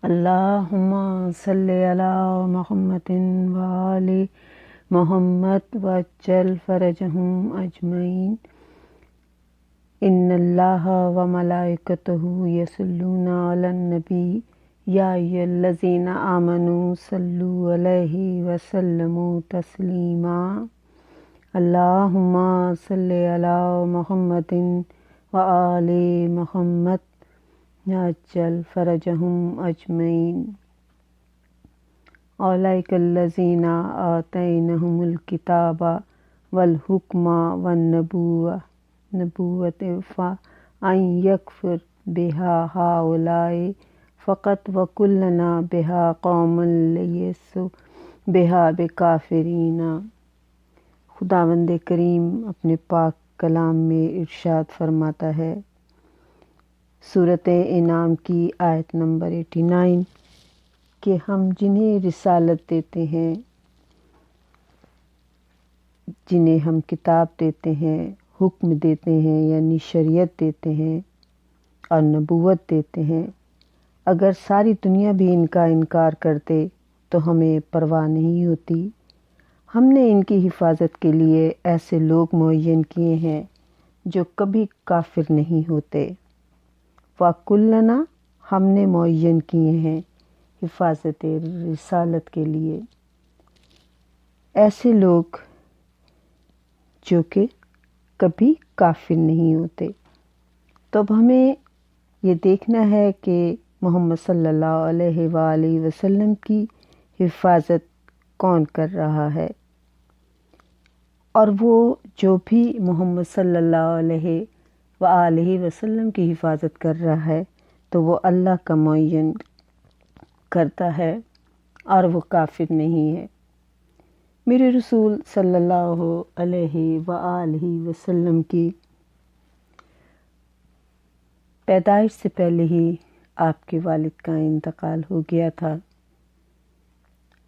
اللہم صلی علی محمد وآل محمد وعجل فرجہم اجمعین۔ ان اللہ وملائکتہ یصلون علی النبی یا ایھا الذین آمنوا صلوا علیہ وسلموا تسلیما۔ اللہم صلی علی محمد وآل محمد عجل فرجہم اجمعین۔ اولئک الذین آتیناہم الکتاب والحکم والنبوۃ فإن یکفر بہا ہؤلاء فقط وکلنا بہا قوم لیسوا بہا بکافرین۔ خداوند کریم اپنے پاک کلام میں ارشاد فرماتا ہے، سورۃ انعام کی آیت نمبر 89، کہ ہم جنہیں رسالت دیتے ہیں، جنہیں ہم کتاب دیتے ہیں، حکم دیتے ہیں یعنی شریعت دیتے ہیں اور نبوت دیتے ہیں، اگر ساری دنیا بھی ان کا انکار کرتے تو ہمیں پرواہ نہیں ہوتی۔ ہم نے ان کی حفاظت کے لیے ایسے لوگ معین کیے ہیں جو کبھی کافر نہیں ہوتے۔ وَكُلًّا ہم نے معین کیے ہیں حفاظت رسالت کے لیے ایسے لوگ جو کہ کبھی کافر نہیں ہوتے۔ تو اب ہمیں یہ دیکھنا ہے کہ محمد صلی اللہ علیہ وآلہ وسلم کی حفاظت کون کر رہا ہے، اور وہ جو بھی محمد صلی اللہ علیہ وآلہ وسلم کی حفاظت کر رہا ہے تو وہ اللہ کا معین کرتا ہے اور وہ کافر نہیں ہے۔ میرے رسول صلی اللہ علیہ وآلہ وسلم کی پیدائش سے پہلے ہی آپ کے والد کا انتقال ہو گیا تھا۔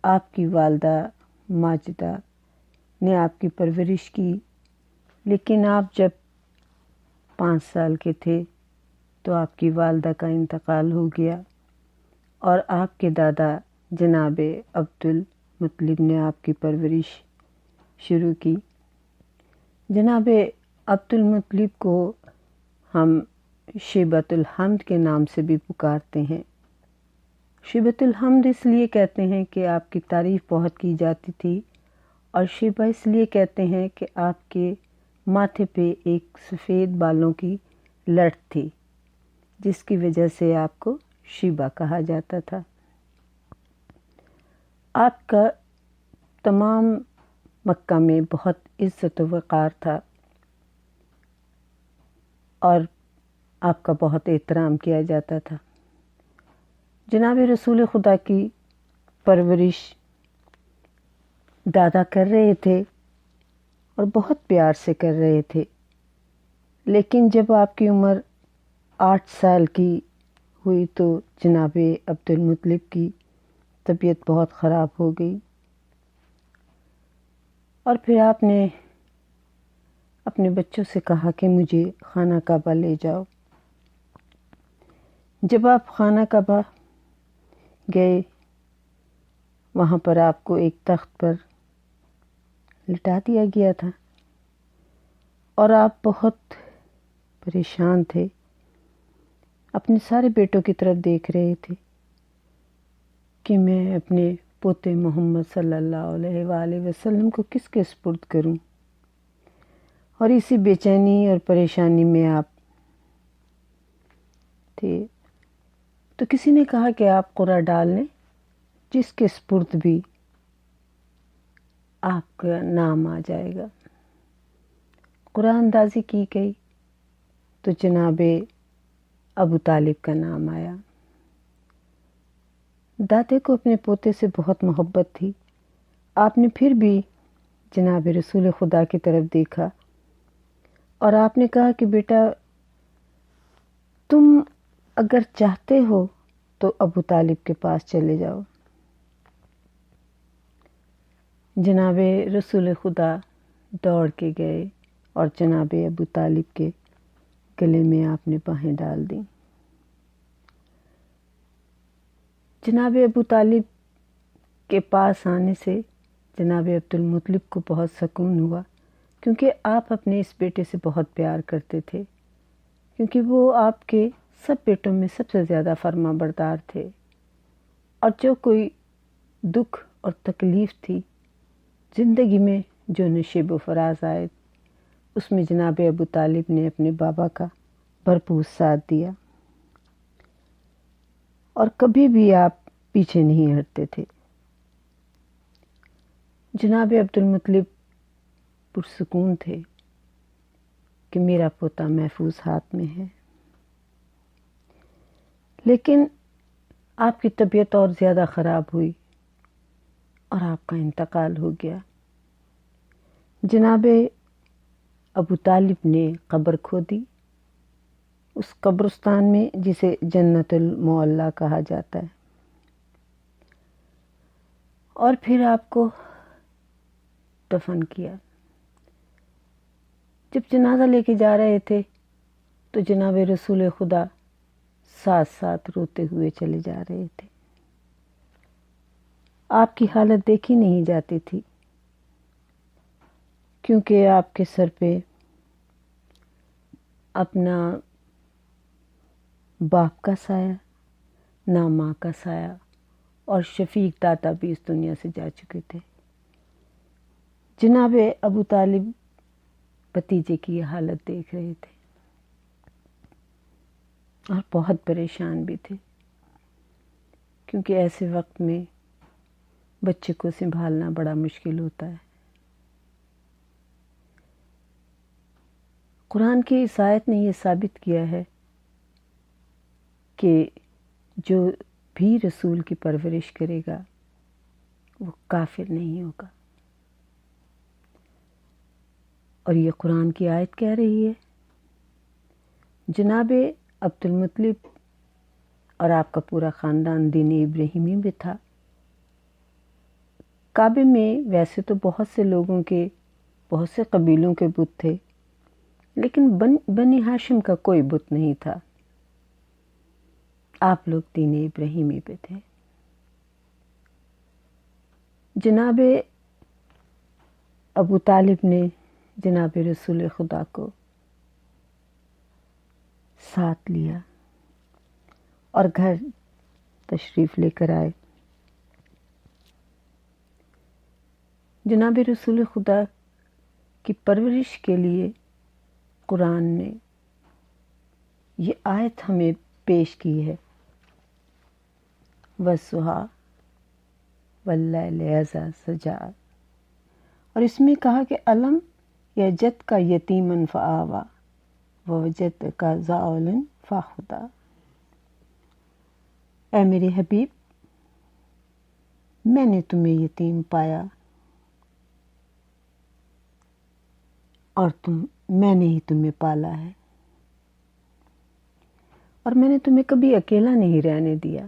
آپ کی والدہ ماجدہ نے آپ کی پرورش کی، لیکن آپ جب 5 سال کے تھے تو آپ کی والدہ کا انتقال ہو گیا، اور آپ کے دادا جناب عبدالمطلب نے آپ کی پرورش شروع کی۔ جناب عبدالمطلب کو ہم شیبۃ الحمد کے نام سے بھی پکارتے ہیں۔ شیبۃ الحمد اس لیے کہتے ہیں کہ آپ کی تعریف بہت کی جاتی تھی، اور شیبہ اس لیے کہتے ہیں کہ آپ کے ماتھے پہ ایک سفید بالوں کی لٹ تھی، جس کی وجہ سے آپ کو شیبہ کہا جاتا تھا۔ آپ کا تمام مکہ میں بہت عزت و وقار تھا، اور آپ کا بہت احترام کیا جاتا تھا۔ جناب رسول خدا کی پرورش دادا کر رہے تھے اور بہت پیار سے کر رہے تھے، لیکن جب آپ کی عمر 8 سال کی ہوئی تو جناب عبدالمطلب کی طبیعت بہت خراب ہو گئی، اور پھر آپ نے اپنے بچوں سے کہا کہ مجھے خانہ کعبہ لے جاؤ۔ جب آپ خانہ کعبہ گئے، وہاں پر آپ کو ایک تخت پر لٹا دیا گیا تھا، اور آپ بہت پریشان تھے، اپنے سارے بیٹوں کی طرف دیکھ رہے تھے کہ میں اپنے پوتے محمد صلی اللہ علیہ وآلہ وسلم کو کس کے سپرد کروں، اور اسی بے چینی اور پریشانی میں آپ تھے۔ تو کسی نے کہا کہ آپ قرعہ ڈال لیں، جس کے سپرد بھی آپ کا نام آ جائے گا۔ قرعہ اندازی کی گئی تو جناب ابو طالب کا نام آیا۔ دادے کو اپنے پوتے سے بہت محبت تھی۔ آپ نے پھر بھی جناب رسول خدا کی طرف دیکھا، اور آپ نے کہا کہ بیٹا، تم اگر چاہتے ہو تو ابو طالب کے پاس چلے جاؤ۔ جناب رسول خدا دوڑ کے گئے اور جناب ابو طالب کے گلے میں آپ نے باہیں ڈال دیں۔ جناب ابو طالب کے پاس آنے سے جناب عبد المطلب کو بہت سکون ہوا، کیونکہ آپ اپنے اس بیٹے سے بہت پیار کرتے تھے، کیونکہ وہ آپ کے سب بیٹوں میں سب سے زیادہ فرما بردار تھے، اور جو کوئی دکھ اور تکلیف تھی زندگی میں، جو نشیب و فراز آئے، اس میں جناب ابو طالب نے اپنے بابا کا بھرپور ساتھ دیا، اور کبھی بھی آپ پیچھے نہیں ہٹتے تھے۔ جناب عبد المطلب پرسکون تھے کہ میرا پوتا محفوظ ہاتھ میں ہے، لیکن آپ کی طبیعت اور زیادہ خراب ہوئی اور آپ کا انتقال ہو گیا۔ جناب ابو طالب نے قبر کھودی اس قبرستان میں جسے جنت المعلیٰ کہا جاتا ہے، اور پھر آپ کو دفن کیا۔ جب جنازہ لے کے جا رہے تھے تو جناب رسول خدا ساتھ ساتھ روتے ہوئے چلے جا رہے تھے۔ آپ کی حالت دیکھی نہیں جاتی تھی، کیونکہ آپ کے سر پہ اپنا باپ کا سایہ، نہ ماں کا سایہ، اور شفیق داتا بھی اس دنیا سے جا چکے تھے۔ جناب ابو طالب بھتیجے کی یہ حالت دیکھ رہے تھے اور بہت پریشان بھی تھے، کیونکہ ایسے وقت میں بچے کو سنبھالنا بڑا مشکل ہوتا ہے۔ قرآن کی اس آیت نے یہ ثابت کیا ہے کہ جو بھی رسول کی پرورش کرے گا وہ کافر نہیں ہوگا، اور یہ قرآن کی آیت کہہ رہی ہے۔ جناب عبد المطلب اور آپ کا پورا خاندان دین ابراہیمی میں تھا۔ کعبے میں ویسے تو بہت سے لوگوں کے، بہت سے قبیلوں کے بت تھے، لیکن بنی ہاشم کا کوئی بت نہیں تھا۔ آپ لوگ دین ابراہیمی پہ تھے۔ جناب ابو طالب نے جناب رسول خدا کو ساتھ لیا اور گھر تشریف لے کر آئے۔ جناب رسول خدا کی پرورش کے لیے قرآن نے یہ آیت ہمیں پیش کی ہے، وَالضُّحَىٰ وَاللَّيْلِ إِذَا سَجَىٰ، اور اس میں کہا کہ أَلَمْ يَجِدْكَ يَتِیمًا فَآوَىٰ وَوَجَدْكَ ضَالًّا فَہَدَىٰ۔ اے میرے حبیب، میں نے تمہیں یتیم پایا اور میں نے ہی تمہیں پالا ہے، اور میں نے تمہیں کبھی اکیلا نہیں رہنے دیا۔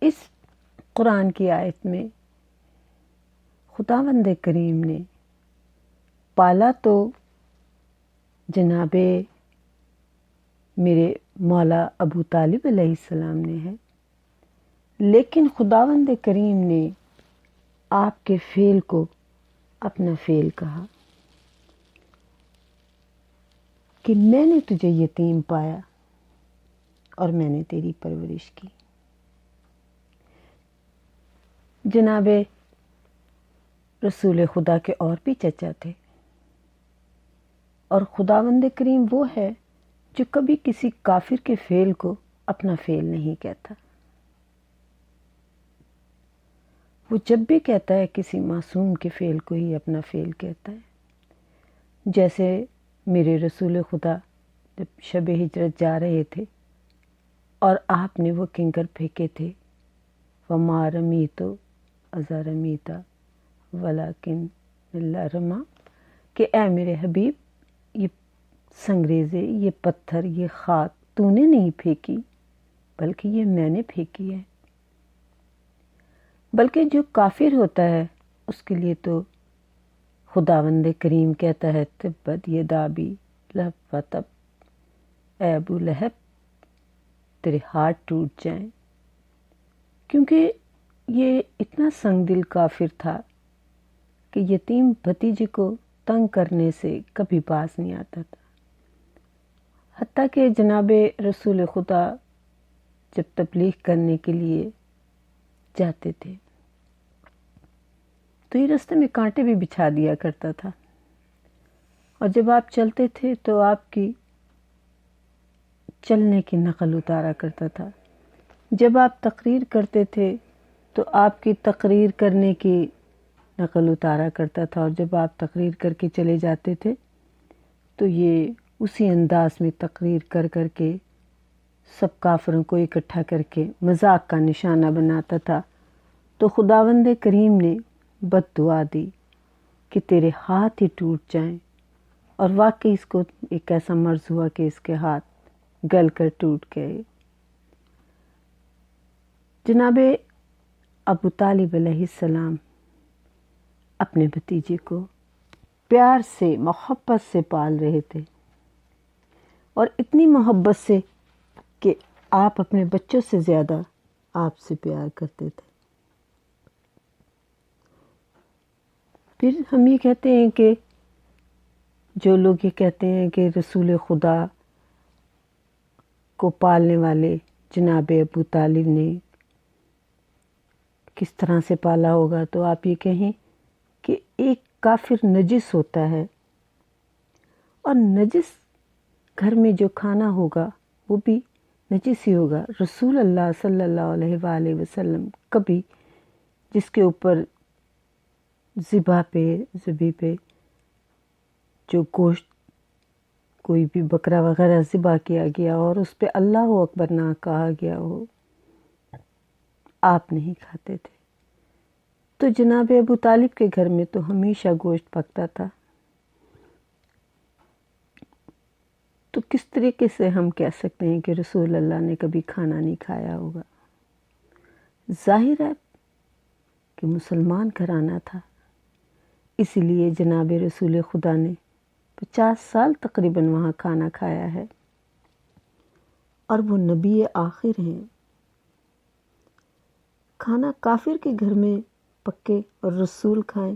اس قرآن کی آیت میں خداوند کریم نے پالا تو جناب میرے مولا ابو طالب علیہ السلام نے ہے، لیکن خداوند کریم نے آپ کے فعل کو اپنا فعل کہا کہ میں نے تجھے یتیم پایا اور میں نے تیری پرورش کی۔ جناب رسول خدا کے اور بھی چچا تھے، اور خداوند کریم وہ ہے جو کبھی کسی کافر کے فعل کو اپنا فعل نہیں کہتا۔ وہ جب بھی کہتا ہے کسی معصوم کے فعل کو ہی اپنا فعل کہتا ہے۔ جیسے میرے رسول خدا جب شب ہجرت جا رہے تھے اور آپ نے وہ کنکر پھینکے تھے، وَمَا رَمِيتُ إِذْ رَمِيتَ وَلَٰكِنَّ اللَّهَ رَمَىٰ، کہ اے میرے حبیب، یہ سنگریزے، یہ پتھر، یہ خاک تو نے نہیں پھینکی، بلکہ یہ میں نے پھینکی ہے۔ بلکہ جو کافر ہوتا ہے اس کے لیے تو خداوند کریم کہتا ہے تبت یدا ابی لہب و تب، اے ابو لہب تیرے ہاتھ ٹوٹ جائیں، کیونکہ یہ اتنا سنگ دل کافر تھا کہ یتیم بھتیجے کو تنگ کرنے سے کبھی باز نہیں آتا تھا۔ حتیٰ کہ جناب رسول خدا جب تبلیغ کرنے کے لیے جاتے تھے تو یہ راستے میں کانٹے بھی بچھا دیا کرتا تھا، اور جب آپ چلتے تھے تو آپ کی چلنے کی نقل اتارا کرتا تھا۔ جب آپ تقریر کرتے تھے تو آپ کی تقریر کرنے کی نقل اتارا کرتا تھا، اور جب آپ تقریر کر کے چلے جاتے تھے تو یہ اسی انداز میں تقریر کر کر کے سب کافروں کو اکٹھا کر کے مذاق کا نشانہ بناتا تھا۔ تو خداوند کریم نے بد دعا دی کہ تیرے ہاتھ ہی ٹوٹ جائیں، اور واقعی اس کو ایک ایسا مرض ہوا کہ اس کے ہاتھ گل کر ٹوٹ گئے۔ جناب ابو طالب علیہ السلام اپنے بھتیجے کو پیار سے محبت سے پال رہے تھے، اور اتنی محبت سے کہ آپ اپنے بچوں سے زیادہ آپ سے پیار کرتے تھے۔ پھر ہم یہ کہتے ہیں کہ جو لوگ یہ کہتے ہیں کہ رسول خدا کو پالنے والے جناب ابو طالب نے کس طرح سے پالا ہوگا، تو آپ یہ کہیں کہ ایک کافر نجس ہوتا ہے، اور نجس گھر میں جو کھانا ہوگا وہ بھی نجس ہی ہوگا۔ رسول اللہ صلی اللہ علیہ وآلہ وسلم کبھی جس کے اوپر ذبح پہ جو گوشت کوئی بھی بکرا وغیرہ ذبح کیا گیا اور اس پہ اللہ اکبر نہ کہا گیا ہو، آپ نہیں کھاتے تھے۔ تو جناب ابو طالب کے گھر میں تو ہمیشہ گوشت پکتا تھا، تو کس طریقے سے ہم کہہ سکتے ہیں کہ رسول اللہ نے کبھی کھانا نہیں کھایا ہوگا؟ ظاہر ہے کہ مسلمان گھرانہ تھا، اسی لیے جناب رسول خدا نے 50 سال تقریباً وہاں کھانا کھایا ہے، اور وہ نبی آخر ہیں۔ کھانا کافر کے گھر میں پکے اور رسول کھائیں،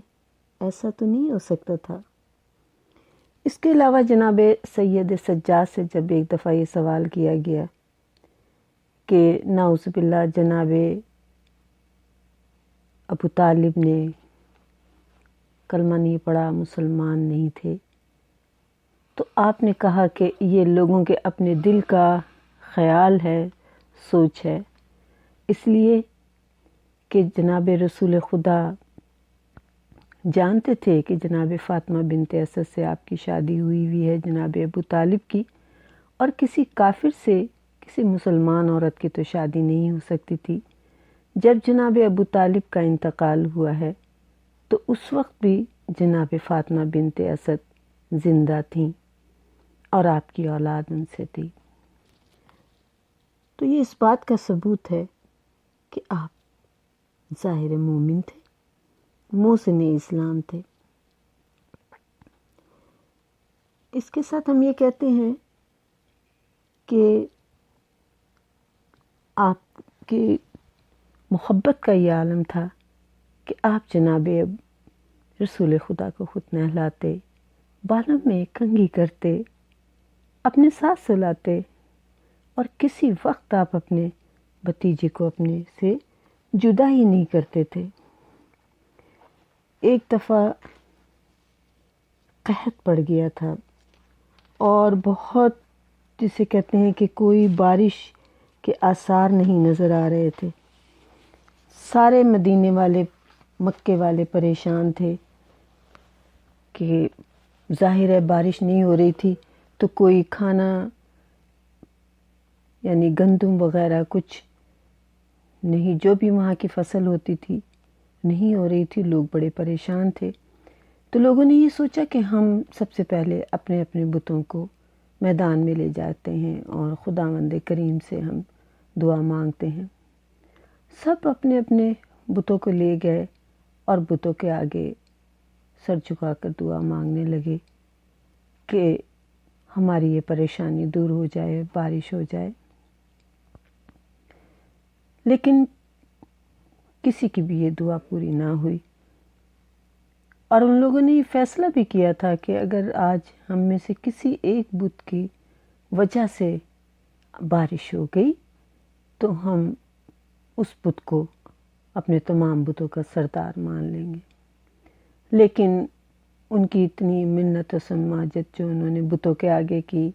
ایسا تو نہیں ہو سکتا تھا۔ اس کے علاوہ جناب سید سجاد سے جب ایک دفعہ یہ سوال کیا گیا کہ نعوذ باللہ جناب ابو طالب نے کلمہ نہیں پڑھا، مسلمان نہیں تھے، تو آپ نے کہا کہ یہ لوگوں کے اپنے دل کا خیال ہے، سوچ ہے، اس لیے کہ جناب رسول خدا جانتے تھے کہ جناب فاطمہ بنت اسد سے آپ کی شادی ہوئی ہے جناب ابو طالب کی، اور کسی کافر سے کسی مسلمان عورت کی تو شادی نہیں ہو سکتی تھی۔ جب جناب ابو طالب کا انتقال ہوا ہے تو اس وقت بھی جناب فاطمہ بنت اسد زندہ تھیں، اور آپ کی اولاد ان سے تھی۔ تو یہ اس بات کا ثبوت ہے کہ آپ ظاہر مومن تھے، محسن اسلام تھے۔ اس کے ساتھ ہم یہ کہتے ہیں کہ آپ کی محبت کا یہ عالم تھا کہ آپ جناب رسول خدا کو خود نہلاتے، بالوں میں کنگھی کرتے، اپنے ساتھ سلاتے، اور کسی وقت آپ اپنے بھتیجے کو اپنے سے جدا ہی نہیں کرتے تھے۔ ایک دفعہ قحط پڑ گیا تھا، اور بہت جسے کہتے ہیں کہ کوئی بارش کے آثار نہیں نظر آ رہے تھے۔ سارے مدینے والے، مکے والے پریشان تھے کہ ظاہر ہے بارش نہیں ہو رہی تھی تو کوئی کھانا یعنی گندم وغیرہ کچھ نہیں، جو بھی وہاں کی فصل ہوتی تھی نہیں ہو رہی تھی، لوگ بڑے پریشان تھے۔ تو لوگوں نے یہ سوچا کہ ہم سب سے پہلے اپنے اپنے بتوں کو میدان میں لے جاتے ہیں اور خداوند کریم سے ہم دعا مانگتے ہیں۔ سب اپنے اپنے بتوں کو لے گئے اور بتوں کے آگے سر جھکا کر دعا مانگنے لگے کہ ہماری یہ پریشانی دور ہو جائے، بارش ہو جائے۔ لیکن کسی کی بھی یہ دعا پوری نہ ہوئی، اور ان لوگوں نے یہ فیصلہ بھی کیا تھا کہ اگر آج ہم میں سے کسی ایک بت کی وجہ سے بارش ہو گئی تو ہم اس بت کو اپنے تمام بتوں کا سردار مان لیں گے۔ لیکن ان کی اتنی منت و سماجت جو انہوں نے بتوں کے آگے کی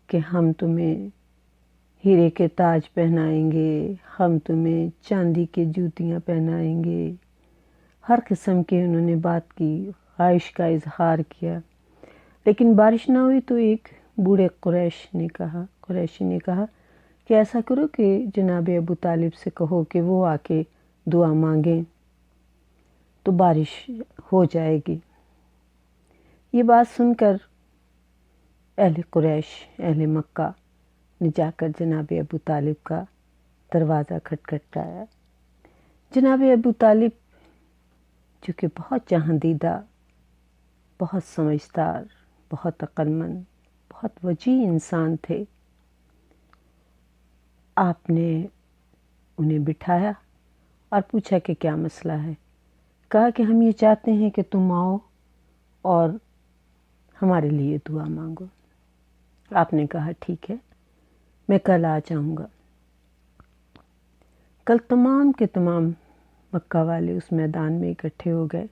کہ ہم تمہیں ہیرے کے تاج پہنائیں گے، ہم تمہیں چاندی کے جوتیاں پہنائیں گے، ہر قسم کے انہوں نے بات کی، خواہش کا اظہار کیا، لیکن بارش نہ ہوئی تو ایک بوڑھے قریشی نے کہا کہ ایسا کرو کہ جناب ابو طالب سے کہو کہ وہ آ کے دعا مانگیں تو بارش ہو جائے گی۔ یہ بات سن کر اہل قریش، اہل مکہ نے جا کر جناب ابو طالب کا دروازہ کھٹکھٹایا۔ جناب ابو طالب جو کہ بہت جہاندیدہ، بہت سمجھدار، بہت عقل مند، بہت وجیح انسان تھے، آپ نے انہیں بٹھایا اور پوچھا کہ کیا مسئلہ ہے۔ کہا کہ ہم یہ چاہتے ہیں کہ تم آؤ اور ہمارے لیے دعا مانگو۔ آپ نے کہا ٹھیک ہے، میں کل آ جاؤں گا۔ کل تمام کے تمام مکہ والے اس میدان میں اکٹھے ہو گئے۔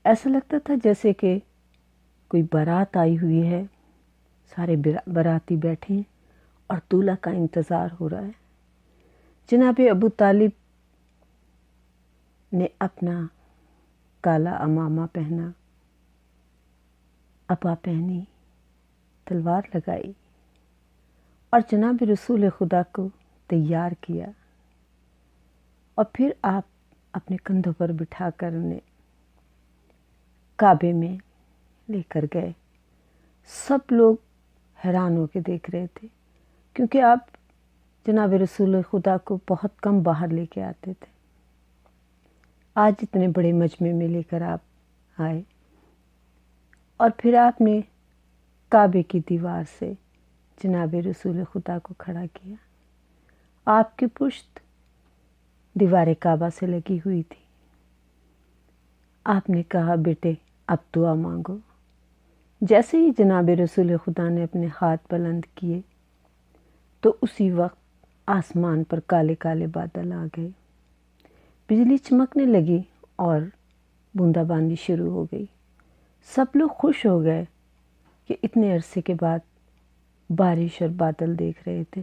ایسا لگتا تھا جیسے کہ کوئی بارات آئی ہوئی ہے، سارے باراتی بیٹھے ہیں اور دولہا کا انتظار ہو رہا ہے۔ جناب ابو طالب نے اپنا کالا عمامہ پہنا، عبا پہنی، تلوار لگائی اور جناب رسول خدا کو تیار کیا، اور پھر آپ اپنے کندھوں پر بٹھا کر انہیں کعبے میں لے کر گئے۔ سب لوگ حیران ہو کے دیکھ رہے تھے، کیونکہ آپ جناب رسول خدا کو بہت کم باہر لے کے آتے تھے۔ آج اتنے بڑے مجمع میں لے کر آپ آئے، اور پھر آپ نے کعبے کی دیوار سے جناب رسول خدا کو کھڑا کیا۔ آپ کی پشت دیوار کعبہ سے لگی ہوئی تھی۔ آپ نے کہا بیٹے اب دعا مانگو۔ جیسے ہی جناب رسول خدا نے اپنے ہاتھ بلند کیے تو اسی وقت آسمان پر کالے کالے بادل آ گئے، بجلی چمکنے لگی اور بوندا باندی شروع ہو گئی۔ سب لوگ خوش ہو گئے کہ اتنے عرصے کے بعد بارش اور بادل دیکھ رہے تھے۔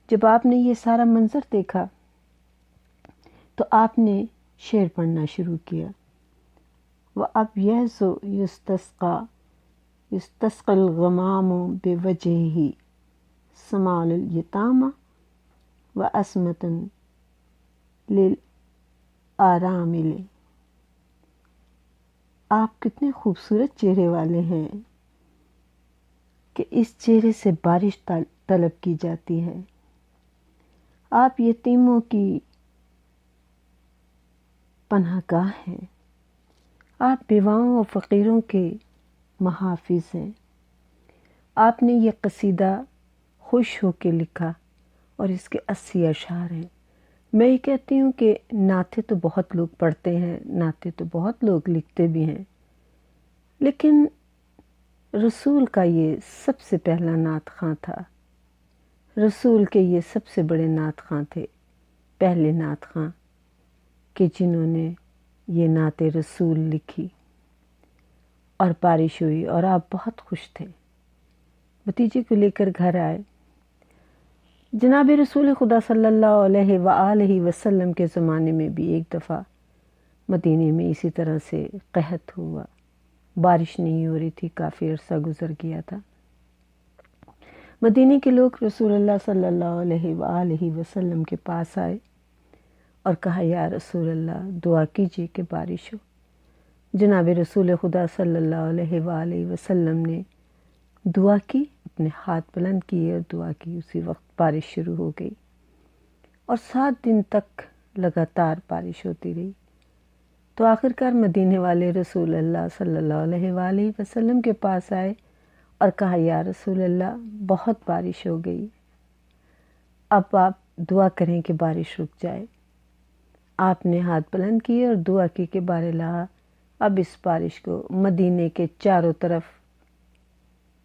جب آپ نے یہ سارا منظر دیکھا تو آپ نے شعر پڑھنا شروع کیا۔ وَأَبْيَضُ يُسْتَسْقَى الْغَمَامُ بِوَجْهِهِ سَمَالُ الْيَتَامَى وَأَسْمَةٌ لِلْآرَامِلِ۔ آپ کتنے خوبصورت چہرے والے ہیں کہ اس چہرے سے بارش طلب کی جاتی ہے۔ آپ یتیموں کی پناہ گاہ ہیں، آپ بیواؤں اور فقیروں کے محافظ ہیں۔ آپ نے یہ قصیدہ خوش ہو کے لکھا اور اس کے 80 اشعار ہیں۔ میں یہ کہتی ہوں کہ نعتیں تو بہت لوگ پڑھتے ہیں، نعتیں تو بہت لوگ لکھتے بھی ہیں، لیکن رسول کا یہ سب سے پہلا نعت خواں تھا۔ رسول کے یہ سب سے بڑے نعت خواں تھے، پہلے نعت خواں کہ جنہوں نے یہ نعت رسول لکھی، اور بارش ہوئی اور آپ بہت خوش تھے۔ بھتیجے کو لے کر گھر آئے۔ جناب رسول خدا صلی اللہ علیہ وآلہ وسلم کے زمانے میں بھی ایک دفعہ مدینے میں اسی طرح سے قحط ہوا، بارش نہیں ہو رہی تھی، کافی عرصہ گزر گیا تھا۔ مدینے کے لوگ رسول اللہ صلی اللہ علیہ وآلہ وسلم کے پاس آئے اور کہا یا رسول اللہ دعا کیجیے کہ بارش ہو۔ جناب رسول خدا صلی اللہ علیہ وآلہ وسلم نے دعا کی، اپنے ہاتھ بلند کیے اور دعا کی، اسی وقت بارش شروع ہو گئی اور 7 دن تک لگاتار بارش ہوتی رہی۔ تو آخرکار مدینے والے رسول اللہ صلی اللہ علیہ وآلہ وسلم کے پاس آئے اور کہا یا رسول اللہ بہت بارش ہو گئی، اب آپ دعا کریں کہ بارش رک جائے۔ آپ نے ہاتھ بلند کیے اور دعا کی کہ بار الہ اب اس بارش کو مدینے کے چاروں طرف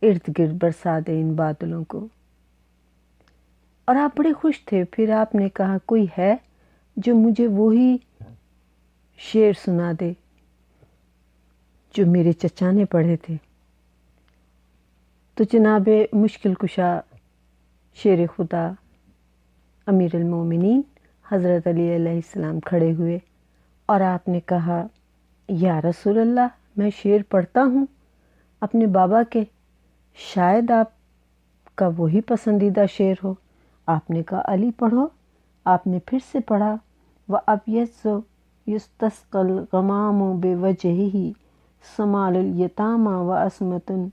ارد گرد برسا دے ان بادلوں کو۔ اور آپ بڑے خوش تھے۔ پھر آپ نے کہا کوئی ہے جو مجھے وہی شعر سنا دے جو میرے چچا نے پڑھے تھے۔ تو جناب مشکل کشا شیر خدا امیر المومنین حضرت علی علیہ السلام کھڑے ہوئے اور آپ نے کہا یا رسول اللہ میں شعر پڑھتا ہوں اپنے بابا کے، شاید آپ کا وہی پسندیدہ شعر ہو۔ آپ نے کہا علی پڑھو۔ آپ نے پھر سے پڑھا وَأَبْيَضُّ يُسْتَسْقَى الْغَمَامُ بِوَجْهِهِ سَمَالُ الْيَتَامَى وَعَصْمَةٌ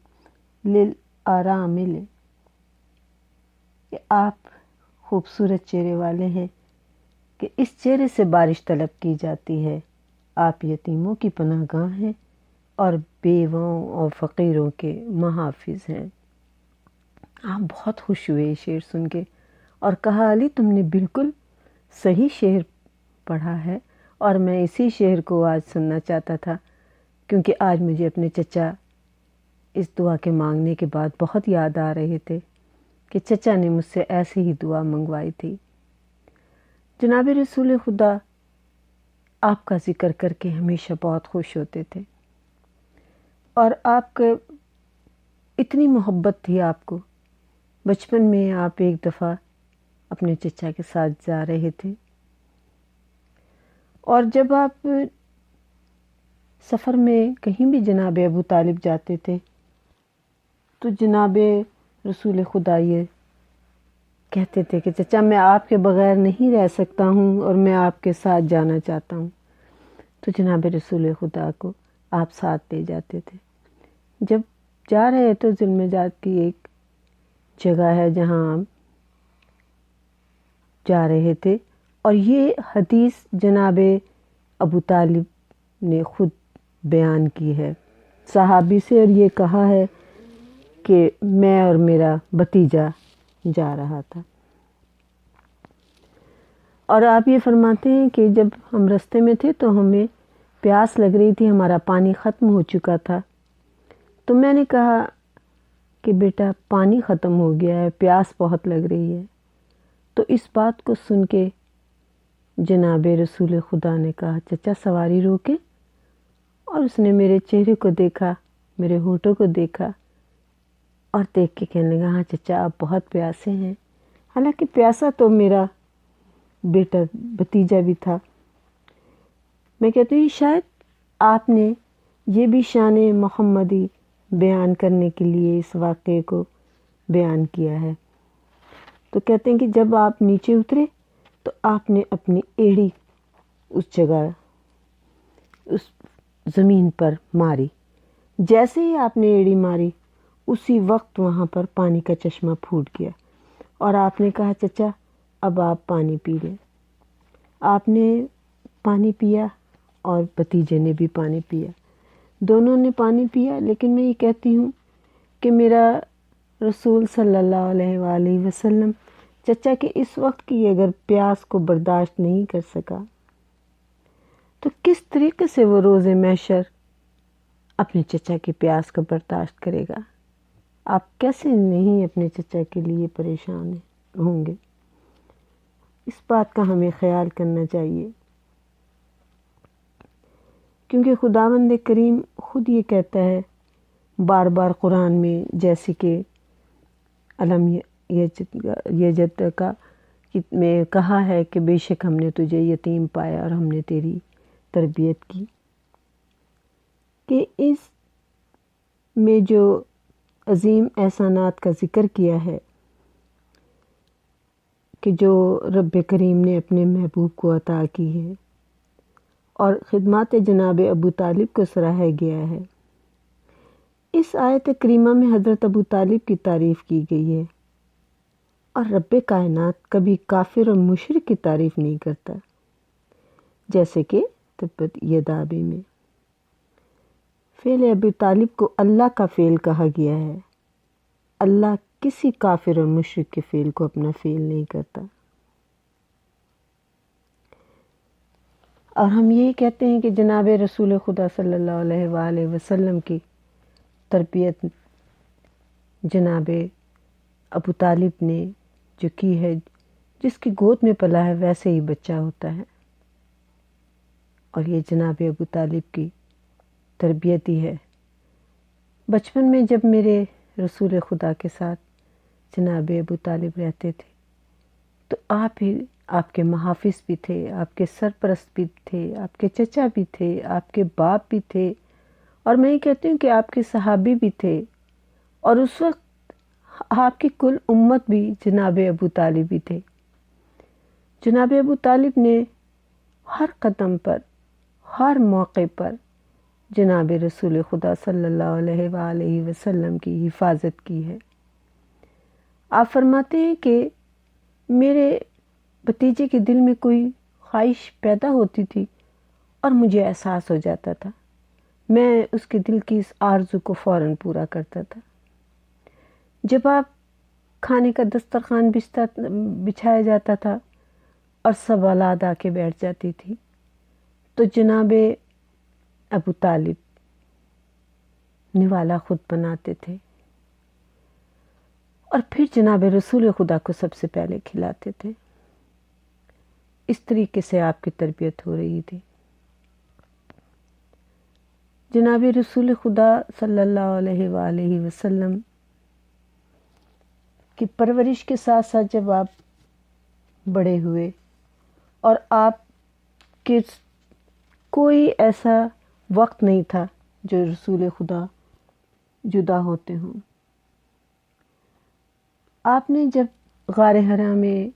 لِلْأَرَامِلِ۔ کہ آپ خوبصورت چہرے والے ہیں کہ اس چہرے سے بارش طلب کی جاتی ہے۔ آپ یتیموں کی پناہ گاہ ہیں اور بیواؤں اور فقیروں کے محافظ ہیں۔ آپ بہت خوش ہوئے یہ شعر سن کے اور کہا علی تم نے بالکل صحیح شعر پڑھا ہے اور میں اسی شعر کو آج سننا چاہتا تھا، کیونکہ آج مجھے اپنے چچا اس دعا کے مانگنے کے بعد بہت یاد آ رہے تھے کہ چچا نے مجھ سے ایسی ہی دعا منگوائی تھی۔ جناب رسول خدا آپ کا ذکر کر کے ہمیشہ بہت خوش ہوتے تھے اور آپ کے اتنی محبت تھی آپ کو۔ بچپن میں آپ ایک دفعہ اپنے چچا کے ساتھ جا رہے تھے اور جب آپ سفر میں کہیں بھی جناب ابو طالب جاتے تھے تو جناب رسول خدا یہ کہتے تھے کہ چچا میں آپ کے بغیر نہیں رہ سکتا ہوں اور میں آپ کے ساتھ جانا چاہتا ہوں۔ تو جناب رسول خدا کو آپ ساتھ لے جاتے تھے۔ جب جا رہے تو ذوالمجاد کی ایک جگہ ہے جہاں آپ جا رہے تھے اور یہ حدیث جناب ابو طالب نے خود بیان کی ہے صحابی سے، اور یہ کہا ہے کہ میں اور میرا بھتیجا جا رہا تھا۔ اور آپ یہ فرماتے ہیں کہ جب ہم راستے میں تھے تو ہمیں پیاس لگ رہی تھی، ہمارا پانی ختم ہو چکا تھا۔ تو میں نے کہا کہ بیٹا پانی ختم ہو گیا ہے، پیاس بہت لگ رہی ہے۔ تو اس بات کو سن کے جناب رسول خدا نے کہا چچا سواری روکے، اور اس نے میرے چہرے کو دیکھا، میرے ہونٹوں کو دیکھا اور دیکھ کے کہنے لگا ہاں چچا آپ بہت پیاسے ہیں۔ حالانکہ پیاسا تو میرا بیٹا بھتیجا بھی تھا۔ میں کہتی ہوں شاید آپ نے یہ بھی شان محمدی بیان کرنے کے لیے اس واقعے کو بیان کیا ہے۔ تو کہتے ہیں کہ جب آپ نیچے اترے تو آپ نے اپنی ایڑی اس جگہ اس زمین پر ماری۔ جیسے ہی آپ نے ایڑی ماری اسی وقت وہاں پر پانی کا چشمہ پھوٹ گیا اور آپ نے کہا چچا اب آپ پانی پی لیں۔ آپ نے پانی پیا اور بھتیجے نے بھی پانی پیا، دونوں نے پانی پیا۔ لیکن میں یہ کہتی ہوں کہ میرا رسول صلی اللہ علیہ وآلہ وسلم چچا کے اس وقت کی اگر پیاس کو برداشت نہیں کر سکا تو کس طریقے سے وہ روز محشر اپنے چچا کی پیاس کو برداشت کرے گا؟ آپ کیسے نہیں اپنے چچا کے لیے پریشان ہوں گے؟ اس بات کا ہمیں خیال کرنا چاہیے، کیونکہ خداوند کریم خود یہ کہتا ہے بار بار قرآن میں، جیسے کہ علم یجد کا میں کہا ہے کہ بے شک ہم نے تجھے یتیم پایا اور ہم نے تیری تربیت کی، کہ اس میں جو عظیم احسانات کا ذکر کیا ہے کہ جو رب کریم نے اپنے محبوب کو عطا کی ہے اور خدمات جناب ابو طالب کو سراہا گیا ہے۔ اس آیت کریمہ میں حضرت ابو طالب کی تعریف کی گئی ہے اور رب کائنات کبھی کافر اور مشرک کی تعریف نہیں کرتا، جیسے کہ تبت یدابی میں فعل ابو طالب کو اللہ کا فعل کہا گیا ہے۔ اللہ کسی کافر اور مشرک کے فعل کو اپنا فعل نہیں کرتا۔ اور ہم یہی کہتے ہیں کہ جناب رسول خدا صلی اللہ علیہ وآلہ وسلم کی تربیت جناب ابو طالب نے جو کی ہے، جس کی گود میں پلا ہے ویسے ہی بچہ ہوتا ہے، اور یہ جناب ابو طالب کی تربیت ہی ہے۔ بچپن میں جب میرے رسول خدا کے ساتھ جناب ابو طالب رہتے تھے تو آپ کے محافظ بھی تھے، آپ کے سرپرست بھی تھے، آپ کے چچا بھی تھے، آپ کے باپ بھی تھے، اور میں یہ کہتی ہوں کہ آپ کے صحابی بھی تھے، اور اس وقت آپ کی کل امت بھی جناب ابو طالب بھی تھے۔ جناب ابو طالب نے ہر قدم پر، ہر موقع پر جناب رسول خدا صلی اللہ علیہ وآلہ وسلم کی حفاظت کی ہے۔ آپ فرماتے ہیں کہ میرے بھتیجے کے دل میں کوئی خواہش پیدا ہوتی تھی اور مجھے احساس ہو جاتا تھا، میں اس کے دل کی اس آرزو کو فوراً پورا کرتا تھا۔ جب آپ کھانے کا دسترخوان بچھایا جاتا تھا اور سب اولاد آ کے بیٹھ جاتی تھی تو جناب ابو طالب نوالا خود بناتے تھے اور پھر جناب رسول خدا کو سب سے پہلے کھلاتے تھے۔ اس طریقے سے آپ کی تربیت ہو رہی تھی۔ جناب رسول خدا صلی اللہ علیہ وآلہ وسلم کی پرورش کے ساتھ ساتھ جب آپ بڑے ہوئے اور آپ کے کوئی ایسا وقت نہیں تھا جو رسول خدا جدا ہوتے ہوں، آپ نے جب غار حرا میں،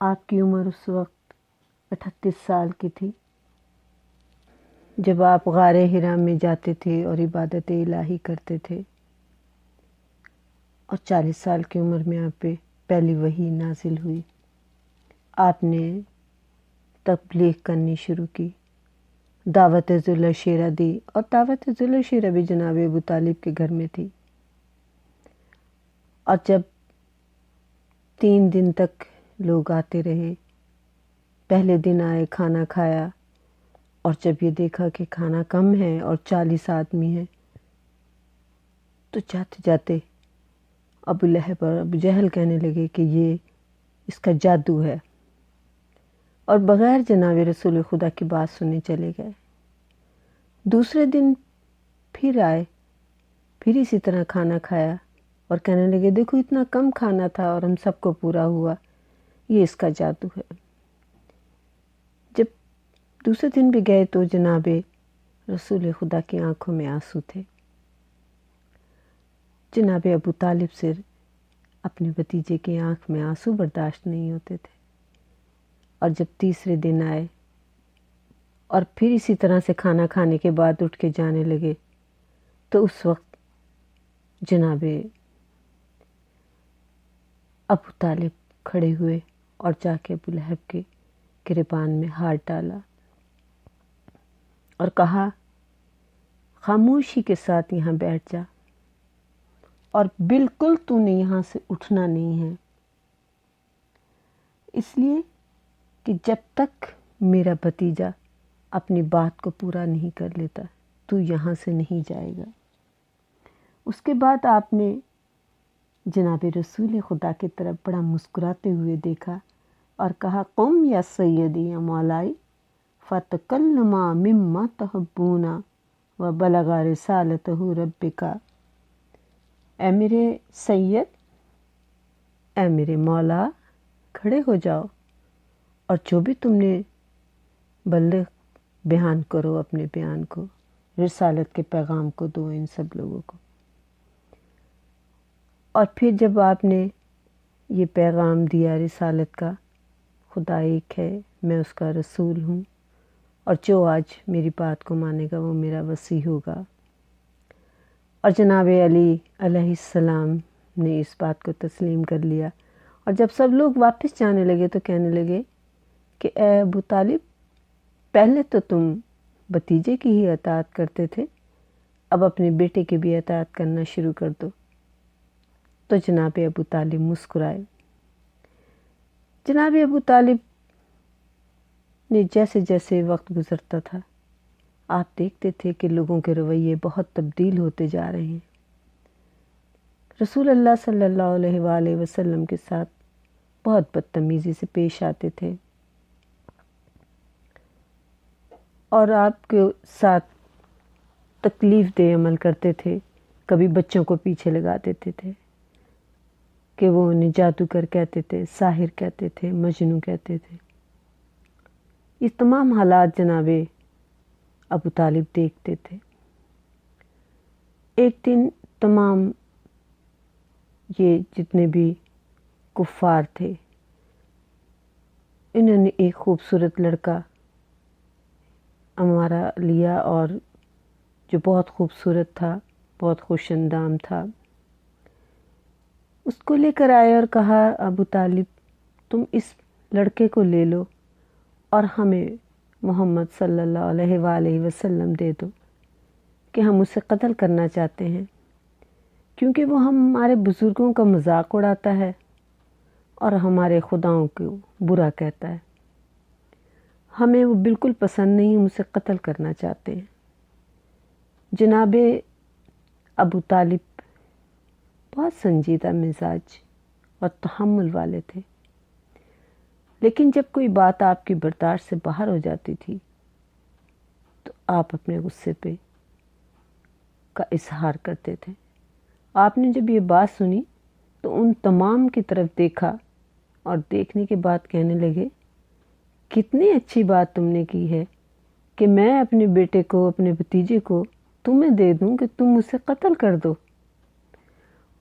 آپ کی عمر اس وقت 38 سال کی تھی، جب آپ غار حرا میں جاتے تھے اور عبادت الہی کرتے تھے، اور 40 سال کی عمر میں آپ پہ پہلی وحی نازل ہوئی، آپ نے تبلیغ کرنی شروع کی، دعوت ذوالعشیرہ دی، اور دعوت ذوالعشیرہ بھی جناب ابو طالب کے گھر میں تھی۔ اور جب 3 دن تک لوگ آتے رہے، پہلے دن آئے، کھانا کھایا، اور جب یہ دیکھا کہ کھانا کم ہے اور 40 آدمی ہیں تو جاتے جاتے ابو لہب اور ابو جہل کہنے لگے کہ یہ اس کا جادو ہے، اور بغیر جناب رسول خدا کی بات سنے چلے گئے۔ دوسرے دن پھر آئے، پھر اسی طرح کھانا کھایا اور کہنے لگے دیکھو اتنا کم کھانا تھا اور ہم سب کو پورا ہوا، یہ اس کا جادو ہے۔ جب دوسرے دن بھی گئے تو جناب رسول خدا کی آنکھوں میں آنسو تھے۔ جناب ابو طالب سے اپنے بھتیجے کی آنکھ میں آنسو برداشت نہیں ہوتے تھے، اور جب تیسرے دن آئے اور پھر اسی طرح سے کھانا کھانے کے بعد اٹھ کے جانے لگے تو اس وقت جناب ابو طالب کھڑے ہوئے اور جا کے ابو لہب کے گریبان میں ہاتھ ڈالا اور کہا خاموشی کے ساتھ یہاں بیٹھ جا، اور بالکل تو نے یہاں سے اٹھنا نہیں ہے، اس لیے کہ جب تک میرا بھتیجا اپنی بات کو پورا نہیں کر لیتا تو یہاں سے نہیں جائے گا۔ اس کے بعد آپ نے جناب رسول خدا کی طرف بڑا مسکراتے ہوئے دیکھا اور کہا قم یا سیدی یا مولائی فتکلما مما تحبون وبلغ رسالتہ ربکا، اے میرے سید، اے میرے مولا، کھڑے ہو جاؤ اور جو بھی تم نے بلغ بیان کرو، اپنے بیان کو، رسالت کے پیغام کو دو ان سب لوگوں کو۔ اور پھر جب آپ نے یہ پیغام دیا رسالت کا، خدا ایک ہے، میں اس کا رسول ہوں، اور جو آج میری بات کو مانے گا وہ میرا وصی ہوگا، اور جناب علی علیہ السلام نے اس بات کو تسلیم کر لیا۔ اور جب سب لوگ واپس جانے لگے تو کہنے لگے کہ اے ابو طالب، پہلے تو تم بھتیجے کی ہی اطاعت کرتے تھے، اب اپنے بیٹے کی بھی اطاعت کرنا شروع کر دو۔ تو جناب ابو طالب مسکرائے۔ جناب ابو طالب نے جیسے جیسے وقت گزرتا تھا آپ دیکھتے تھے کہ لوگوں کے رویے بہت تبدیل ہوتے جا رہے ہیں۔ رسول اللہ صلی اللہ علیہ وآلہ وسلم کے ساتھ بہت بدتمیزی سے پیش آتے تھے اور آپ کے ساتھ تکلیف دہ عمل کرتے تھے۔ کبھی بچوں کو پیچھے لگا دیتے تھے کہ وہ انہیں جادوگر کہتے تھے، ساحر کہتے تھے، مجنوں کہتے تھے۔ یہ تمام حالات جناب ابو طالب دیکھتے تھے۔ ایک دن تمام یہ جتنے بھی کفار تھے انہوں نے ایک خوبصورت لڑکا ہمارا لیا اور جو بہت خوبصورت تھا، بہت خوش اندام تھا، اس کو لے کر آئے اور کہا ابو طالب تم اس لڑکے کو لے لو اور ہمیں محمد صلی اللہ علیہ وآلہ وسلم دے دو کہ ہم اسے قتل کرنا چاہتے ہیں، کیونکہ وہ ہمارے بزرگوں کا مذاق اڑاتا ہے اور ہمارے خداؤں کو برا کہتا ہے، ہمیں وہ بالکل پسند نہیں، ہم اسے قتل کرنا چاہتے ہیں۔ جناب ابو طالب بہت سنجیدہ مزاج اور تحمل والے تھے، لیکن جب کوئی بات آپ کی برداشت سے باہر ہو جاتی تھی تو آپ اپنے غصے کا اظہار کرتے تھے۔ آپ نے جب یہ بات سنی تو ان تمام کی طرف دیکھا اور دیکھنے کے بعد کہنے لگے کتنی اچھی بات تم نے کی ہے کہ میں اپنے بیٹے کو، اپنے بھتیجے کو تمہیں دے دوں کہ تم اسے قتل کر دو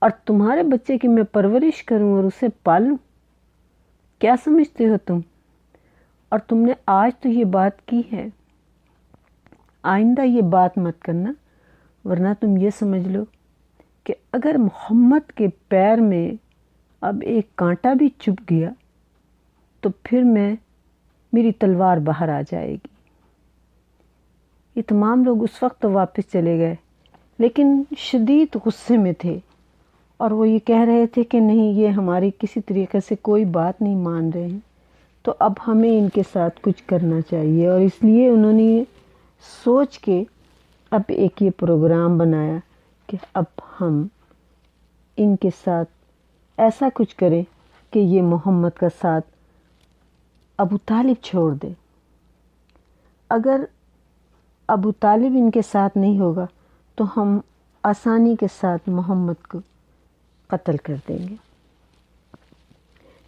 اور تمہارے بچے کی میں پرورش کروں اور اسے پالوں۔ کیا سمجھتے ہو تم؟ اور تم نے آج تو یہ بات کی ہے، آئندہ یہ بات مت کرنا، ورنہ تم یہ سمجھ لو کہ اگر محمد کے پیر میں اب ایک کانٹا بھی چبھ گیا تو پھر میری تلوار باہر آ جائے گی۔ یہ تمام لوگ اس وقت تو واپس چلے گئے لیکن شدید غصے میں تھے اور وہ یہ کہہ رہے تھے کہ نہیں، یہ ہماری کسی طریقے سے کوئی بات نہیں مان رہے ہیں، تو اب ہمیں ان کے ساتھ کچھ کرنا چاہیے۔ اور اس لیے انہوں نے سوچ کے اب ایک یہ پروگرام بنایا کہ اب ہم ان کے ساتھ ایسا کچھ کریں کہ یہ محمد کا ساتھ ابو طالب چھوڑ دے۔ اگر ابو طالب ان کے ساتھ نہیں ہوگا تو ہم آسانی کے ساتھ محمد کو قتل کر دیں گے۔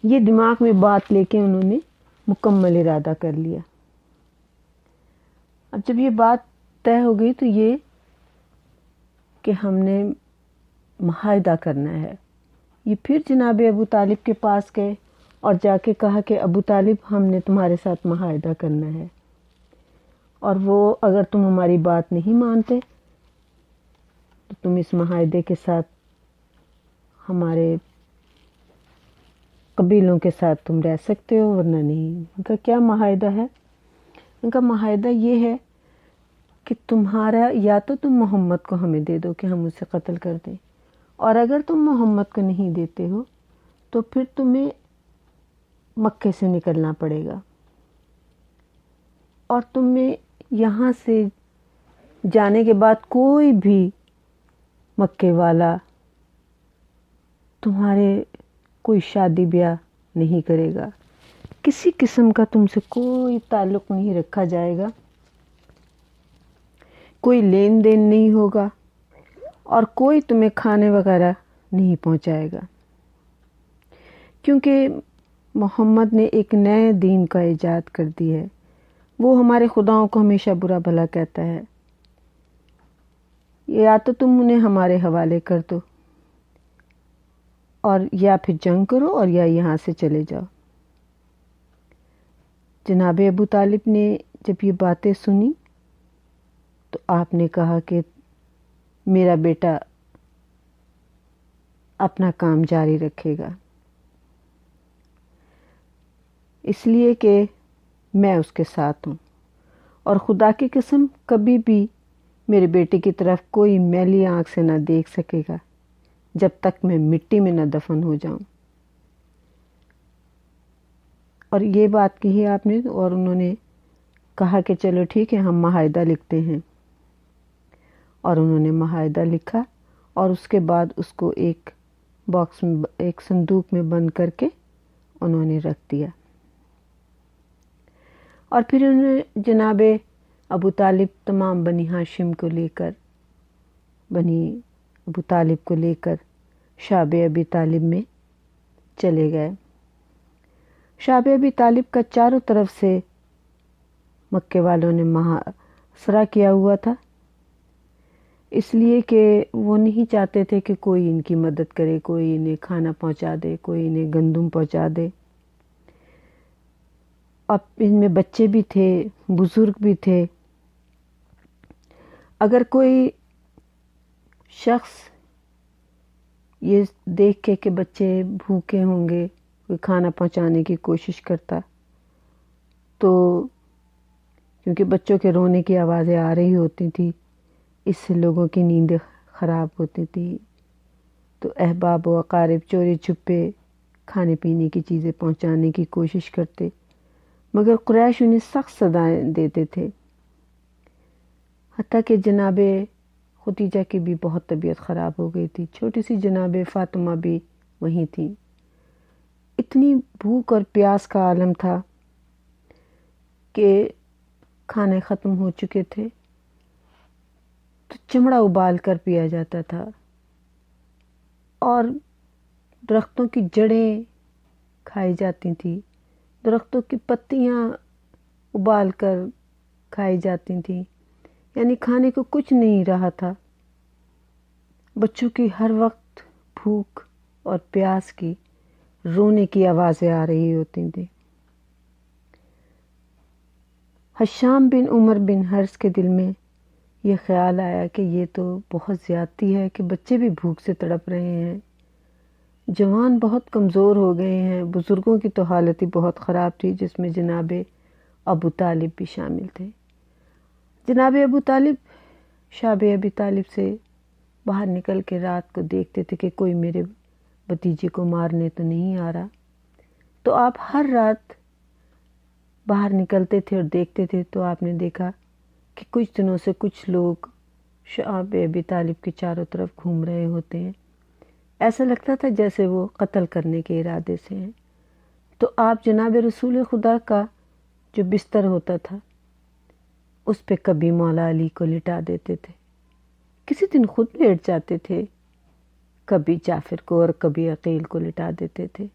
یہ دماغ میں بات لے کے انہوں نے مکمل ارادہ کر لیا۔ اب جب یہ بات طے ہو گئی تو یہ کہ ہم نے معاہدہ کرنا ہے، یہ پھر جناب ابو طالب کے پاس گئے اور جا کے کہا کہ ابو طالب ہم نے تمہارے ساتھ معاہدہ کرنا ہے، اور وہ اگر تم ہماری بات نہیں مانتے تو تم اس معاہدے کے ساتھ ہمارے قبیلوں کے ساتھ تم رہ سکتے ہو ورنہ نہیں۔ ان کا کیا معاہدہ ہے؟ ان کا معاہدہ یہ ہے کہ تمہارا یا تو تم محمد کو ہمیں دے دو کہ ہم اسے قتل کر دیں، اور اگر تم محمد کو نہیں دیتے ہو تو پھر تمہیں مکے سے نکلنا پڑے گا اور تمہیں یہاں سے جانے کے بعد کوئی بھی مکے والا تمہارے کوئی شادی بیاہ نہیں کرے گا، کسی قسم کا تم سے کوئی تعلق نہیں رکھا جائے گا، کوئی لین دین نہیں ہوگا اور کوئی تمہیں کھانے وغیرہ نہیں پہنچائے گا، کیونکہ محمد نے ایک نئے دین کا ایجاد کر دی ہے۔ وہ ہمارے خداؤں کو ہمیشہ برا بھلا کہتا ہے، یا تو تم انہیں ہمارے حوالے کر دو اور یا پھر جنگ کرو اور یا یہاں سے چلے جاؤ۔ جناب ابو طالب نے جب یہ باتیں سنی تو آپ نے کہا کہ میرا بیٹا اپنا کام جاری رکھے گا، اس لیے کہ میں اس کے ساتھ ہوں، اور خدا کی قسم کبھی بھی میرے بیٹے کی طرف کوئی میلی آنکھ سے نہ دیکھ سکے گا جب تک میں مٹی میں نہ دفن ہو جاؤں۔ اور یہ بات کہی آپ نے، اور انہوں نے کہا کہ چلو ٹھیک ہے ہم معاہدہ لکھتے ہیں، اور انہوں نے معاہدہ لکھا اور اس کے بعد اس کو ایک باکس میں، ایک صندوق میں بند کر کے انہوں نے رکھ دیا۔ اور پھر انہوں نے جناب ابو طالب تمام بنی ہاشم کو لے کر، بنی ابو طالب کو لے کر شعب ابی طالب میں چلے گئے۔ شعب ابی طالب کا چاروں طرف سے مکے والوں نے محاصرہ کیا ہوا تھا، اس لیے کہ وہ نہیں چاہتے تھے کہ کوئی ان کی مدد کرے، کوئی انہیں کھانا پہنچا دے، کوئی انہیں گندم پہنچا دے۔ اب ان میں بچے بھی تھے، بزرگ بھی تھے۔ اگر کوئی شخص یہ دیکھ کے کہ بچے بھوکے ہوں گے، کوئی کھانا پہنچانے کی کوشش کرتا، تو کیونکہ بچوں کے رونے کی آوازیں آ رہی ہوتی تھی، اس سے لوگوں کی نیندیں خراب ہوتی تھی، تو احباب و اقارب چوری چھپے کھانے پینے کی چیزیں پہنچانے کی کوشش کرتے، مگر قریش انہیں سخت سزائیں دیتے تھے۔ حتیٰ کہ جناب ختیجہ کی بھی بہت طبیعت خراب ہو گئی تھی، چھوٹی سی جناب فاطمہ بھی وہیں تھی۔ اتنی بھوک اور پیاس کا عالم تھا کہ کھانے ختم ہو چکے تھے تو چمڑا ابال کر پیا جاتا تھا، اور درختوں کی جڑیں کھائی جاتی تھیں، درختوں کی پتیاں ابال کر کھائی جاتی تھیں، یعنی کھانے کو کچھ نہیں رہا تھا۔ بچوں کی ہر وقت بھوک اور پیاس کی، رونے کی آوازیں آ رہی ہوتی تھیں۔ حشام بن عمر بن حرث کے دل میں یہ خیال آیا کہ یہ تو بہت زیادتی ہے کہ بچے بھی بھوک سے تڑپ رہے ہیں، جوان بہت کمزور ہو گئے ہیں، بزرگوں کی تو حالت ہی بہت خراب تھی، جس میں جناب ابو طالب بھی شامل تھے۔ جناب ابو طالب شعب ابی طالب سے باہر نکل کے رات کو دیکھتے تھے کہ کوئی میرے بھتیجے کو مارنے تو نہیں آ رہا، تو آپ ہر رات باہر نکلتے تھے اور دیکھتے تھے، تو آپ نے دیکھا کہ کچھ دنوں سے کچھ لوگ شعب ابی طالب کے چاروں طرف گھوم رہے ہوتے ہیں، ایسا لگتا تھا جیسے وہ قتل کرنے کے ارادے سے ہیں۔ تو آپ جناب رسول خدا کا جو بستر ہوتا تھا اس پہ کبھی مولا علی کو لٹا دیتے تھے، کسی دن خود لیٹ جاتے تھے، کبھی جعفر کو اور کبھی عقیل کو لٹا دیتے تھے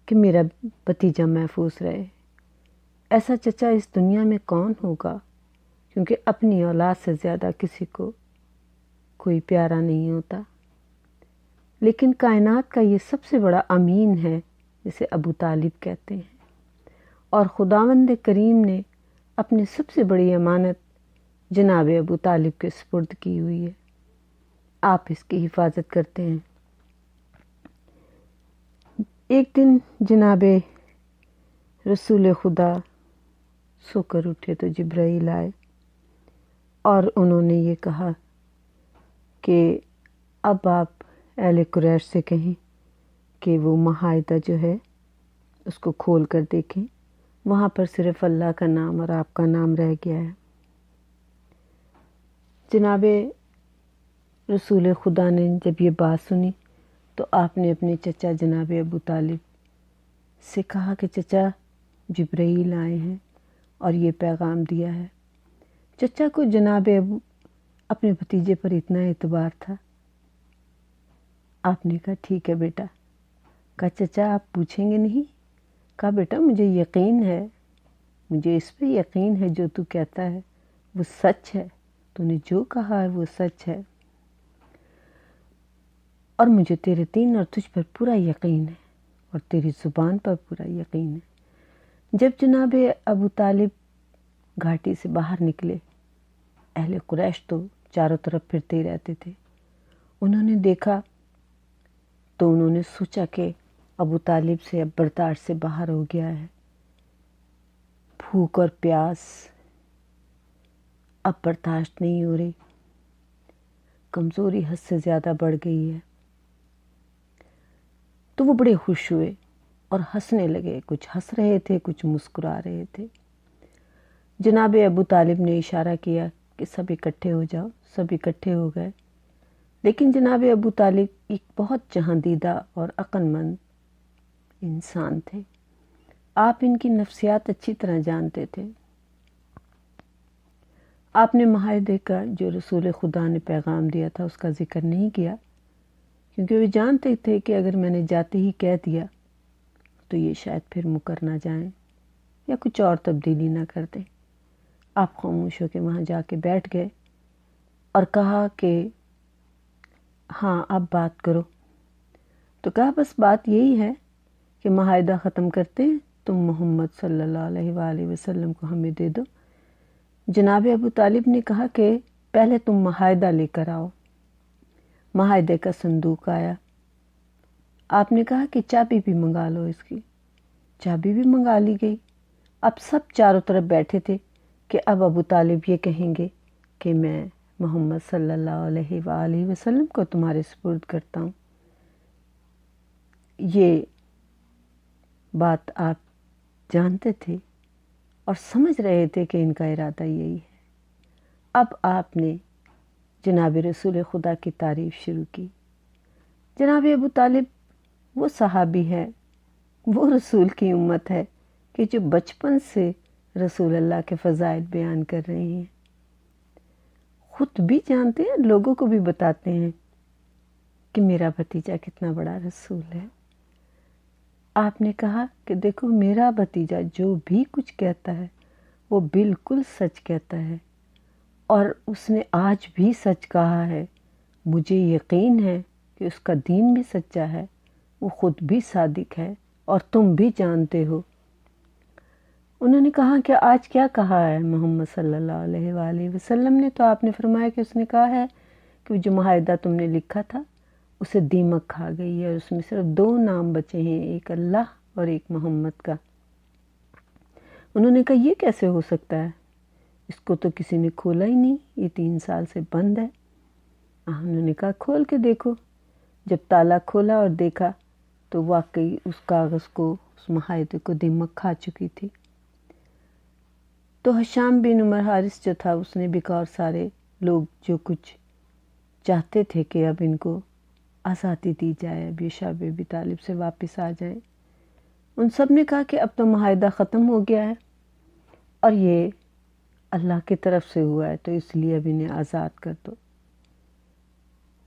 کہ میرا بھتیجا محفوظ رہے۔ ایسا چچا اس دنیا میں کون ہوگا، کیونکہ اپنی اولاد سے زیادہ کسی کو کوئی پیارا نہیں ہوتا۔ لیکن کائنات کا یہ سب سے بڑا امین ہے جسے ابو طالب کہتے ہیں، اور خداوند کریم نے اپنی سب سے بڑی امانت جناب ابو طالب کے سپرد کی ہوئی ہے، آپ اس کی حفاظت کرتے ہیں۔ ایک دن جناب رسول خدا سو کر اٹھے تو جبرائیل آئے اور انہوں نے یہ کہا کہ اب آپ اہل قریش سے کہیں کہ وہ معاہدہ جو ہے اس کو کھول کر دیکھیں، وہاں پر صرف اللہ کا نام اور آپ کا نام رہ گیا ہے۔ جناب رسول خدا نے جب یہ بات سنی تو آپ نے اپنے چچا جناب ابو طالب سے کہا کہ چچا جبرائیل آئے ہیں اور یہ پیغام دیا ہے۔ چچا کو جناب ابو اپنے بھتیجے پر اتنا اعتبار تھا، آپ نے کہا ٹھیک ہے بیٹا۔ کہا چچا آپ پوچھیں گے نہیں؟ کہا بیٹا مجھے یقین ہے، مجھے اس پہ یقین ہے جو تو کہتا ہے وہ سچ ہے، تو نے جو کہا ہے وہ سچ ہے، اور مجھے تیرے دین اور تجھ پر پورا یقین ہے اور تیری زبان پر پورا یقین ہے۔ جب جناب ابو طالب گھاٹی سے باہر نکلے، اہل قریش تو چاروں طرف پھرتے رہتے تھے، انہوں نے دیکھا تو انہوں نے سوچا کہ ابو طالب سے اب برداشت سے باہر ہو گیا ہے، بھوک اور پیاس اب برداشت نہیں ہو رہی، کمزوری حد سے زیادہ بڑھ گئی ہے۔ تو وہ بڑے خوش ہوئے اور ہنسنے لگے، کچھ ہنس رہے تھے کچھ مسکرا رہے تھے۔ جناب ابو طالب نے اشارہ کیا کہ سب اکٹھے ہو جاؤ، سب اکٹھے ہو گئے، لیکن جناب ابو طالب ایک بہت جہاں دیدہ اور عقل مند انسان تھے، آپ ان کی نفسیات اچھی طرح جانتے تھے۔ آپ نے معاہدے کا جو رسول خدا نے پیغام دیا تھا اس کا ذکر نہیں کیا، کیونکہ وہ جانتے تھے کہ اگر میں نے جاتے ہی کہہ دیا تو یہ شاید پھر مکر نہ جائیں یا کچھ اور تبدیلی نہ کر دیں۔ آپ خاموش ہو کے وہاں جا کے بیٹھ گئے اور کہا کہ ہاں اب بات کرو۔ تو کہا بس بات یہی ہے کہ معاہدہ ختم کرتے ہیں، تم محمد صلی اللہ علیہ وآلہ وسلم کو ہمیں دے دو۔ جناب ابو طالب نے کہا کہ پہلے تم معاہدہ لے کر آؤ۔ معاہدے کا صندوق آیا۔ آپ نے کہا کہ چابی بھی منگا لو اس کی۔ چابی بھی منگا لی گئی۔ اب سب چاروں طرف بیٹھے تھے کہ اب ابو طالب یہ کہیں گے کہ میں محمد صلی اللہ علیہ وآلہ وسلم کو تمہارے سپرد کرتا ہوں۔ یہ بات آپ جانتے تھے اور سمجھ رہے تھے کہ ان کا ارادہ یہی ہے۔ اب آپ نے جناب رسول خدا کی تعریف شروع کی۔ جناب ابو طالب وہ صحابی ہے، وہ رسول کی امت ہے کہ جو بچپن سے رسول اللہ کے فضائل بیان کر رہے ہیں، خود بھی جانتے ہیں، لوگوں کو بھی بتاتے ہیں کہ میرا بھتیجا کتنا بڑا رسول ہے۔ آپ نے کہا کہ دیکھو میرا بھتیجا جو بھی کچھ کہتا ہے وہ بالکل سچ کہتا ہے، اور اس نے آج بھی سچ کہا ہے۔ مجھے یقین ہے کہ اس کا دین بھی سچا ہے، وہ خود بھی صادق ہے اور تم بھی جانتے ہو۔ انہوں نے کہا کہ آج کیا کہا ہے محمد صلی اللہ علیہ وآلہ وسلم نے؟ تو آپ نے فرمایا کہ اس نے کہا ہے کہ جو معاہدہ تم نے لکھا تھا اسے دیمک کھا گئی ہے، اور اس میں صرف 2 نام بچے ہیں، ایک اللہ اور ایک محمد کا۔ انہوں نے کہا یہ کیسے ہو سکتا ہے؟ اس کو تو کسی نے کھولا ہی نہیں، یہ 3 سال سے بند ہے۔ انہوں نے کہا کھول کے دیکھو۔ جب تالا کھولا اور دیکھا تو واقعی اس کاغذ کو، اس معاہدے کو دیمک کھا چکی تھی۔ تو ہشام بن عمر حارث جو تھا اس نے بھی کہا، اور سارے لوگ جو کچھ چاہتے تھے کہ اب ان کو آزادی دی جائے، اب یہ شاب ابی طالب سے واپس آ جائیں، ان سب نے کہا کہ اب تو معاہدہ ختم ہو گیا ہے اور یہ اللہ کی طرف سے ہوا ہے، تو اس لیے اب انہیں آزاد کر دو۔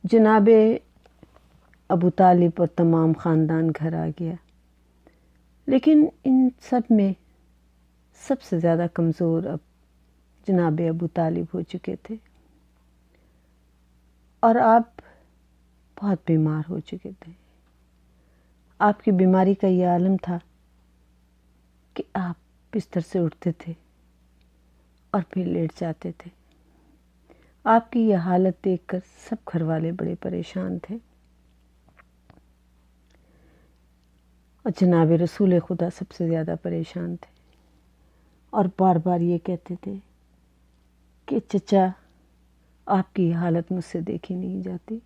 جناب ابو طالب اور تمام خاندان گھر آ گیا، لیکن ان سب میں سب سے زیادہ کمزور اب جناب ابو طالب ہو چکے تھے، اور آپ بہت بیمار ہو چکے تھے۔ آپ کی بیماری کا یہ عالم تھا کہ آپ بستر سے اٹھتے تھے اور پھر لیٹ جاتے تھے۔ آپ کی یہ حالت دیکھ کر سب گھر والے بڑے پریشان تھے، اور جناب رسول خدا سب سے زیادہ پریشان تھے، اور بار بار یہ کہتے تھے کہ چچا آپ کی یہ حالت مجھ سے دیکھی نہیں جاتی۔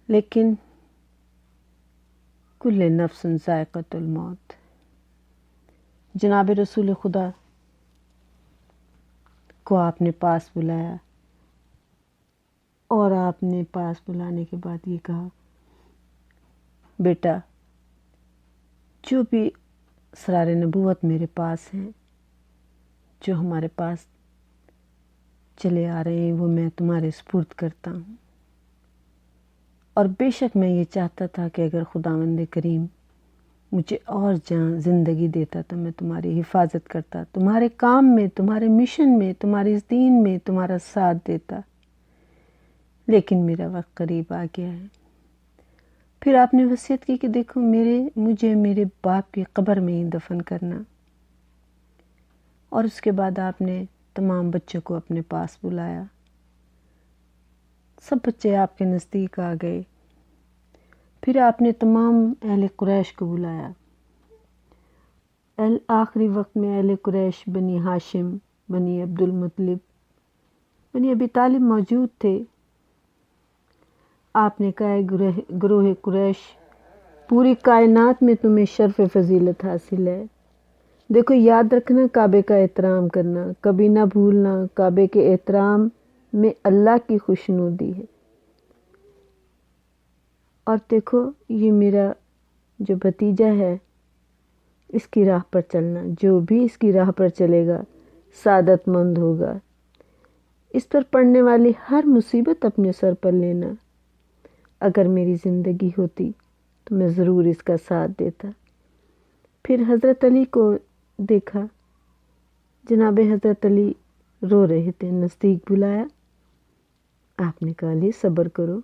لیکن کل نفس ذائقۃ الموت، جناب رسول خدا کو آپ نے پاس بلایا، اور آپ نے پاس بلانے کے بعد یہ کہا بیٹا جو بھی اسرار نبوت میرے پاس ہیں، جو ہمارے پاس چلے آ رہے ہیں، وہ میں تمہارے سپرد کرتا ہوں، اور بے شک میں یہ چاہتا تھا کہ اگر خداوند کریم مجھے اور زندگی دیتا تو میں تمہاری حفاظت کرتا، تمہارے کام میں، تمہارے مشن میں، تمہارے اس دین میں تمہارا ساتھ دیتا، لیکن میرا وقت قریب آ گیا ہے۔ پھر آپ نے وصیت کی کہ دیکھو مجھے میرے باپ کی قبر میں ہی دفن کرنا، اور اس کے بعد آپ نے تمام بچوں کو اپنے پاس بلایا۔ سب بچے آپ کے نزدیک آ گئے۔ پھر آپ نے تمام اہل قریش کو بلایا۔ آخری وقت میں اہل قریش، بنی ہاشم، بنی عبد المطلب، بنی ابی طالب موجود تھے۔ آپ نے کہا گروہ قریش، پوری کائنات میں تمہیں شرف فضیلت حاصل ہے، دیکھو یاد رکھنا کعبے کا احترام کرنا، کبھی نہ بھولنا کعبے کے احترام میں اللہ کی خوشنودی ہے۔ اور دیکھو یہ میرا جو بھتیجا ہے، اس کی راہ پر چلنا، جو بھی اس کی راہ پر چلے گا سعادت مند ہوگا۔ اس پر پڑنے والی ہر مصیبت اپنے سر پر لینا۔ اگر میری زندگی ہوتی تو میں ضرور اس کا ساتھ دیتا۔ پھر حضرت علی کو دیکھا، جناب حضرت علی رو رہے تھے، نزدیک بلایا، آپ نے کہا لی صبر کرو،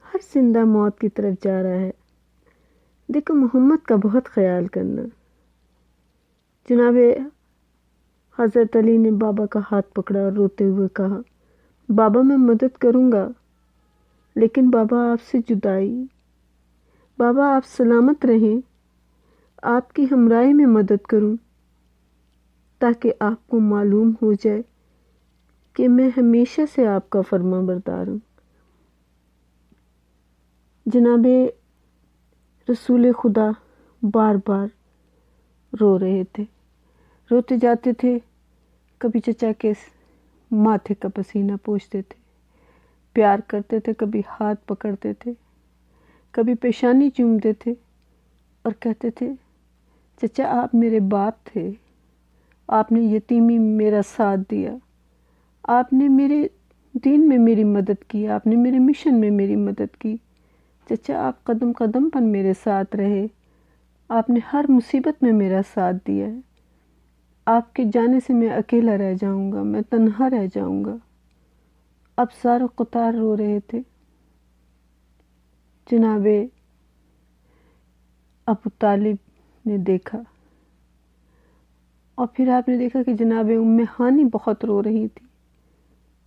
ہر زندہ موت کی طرف جا رہا ہے، دیکھو محمد کا بہت خیال کرنا۔ جناب حضرت علی نے بابا کا ہاتھ پکڑا اور روتے ہوئے کہا، بابا میں مدد کروں گا، لیکن بابا آپ سے جدائی، بابا آپ سلامت رہیں، آپ کی ہمراہی میں مدد کروں، تاکہ آپ کو معلوم ہو جائے کہ میں ہمیشہ سے آپ کا فرما بردار ہوں۔ جناب رسول خدا بار بار رو رہے تھے، روتے جاتے تھے، کبھی چچا کے ماتھے کا پسینہ پوچھتے تھے، پیار کرتے تھے، کبھی ہاتھ پکڑتے تھے، کبھی پیشانی چومتے تھے اور کہتے تھے، چچا آپ میرے باپ تھے، آپ نے یتیمی میں میرا ساتھ دیا، آپ نے میرے دین میں میری مدد کی، آپ نے میرے مشن میں میری مدد کی، چچا آپ قدم قدم پر میرے ساتھ رہے، آپ نے ہر مصیبت میں میرا ساتھ دیا ہے، آپ کے جانے سے میں اکیلا رہ جاؤں گا، میں تنہا رہ جاؤں گا۔ اب زار و قطار رو رہے تھے۔ جناب ابو طالب نے دیکھا، اور پھر آپ نے دیکھا کہ جناب ام ہانی بہت رو رہی تھی۔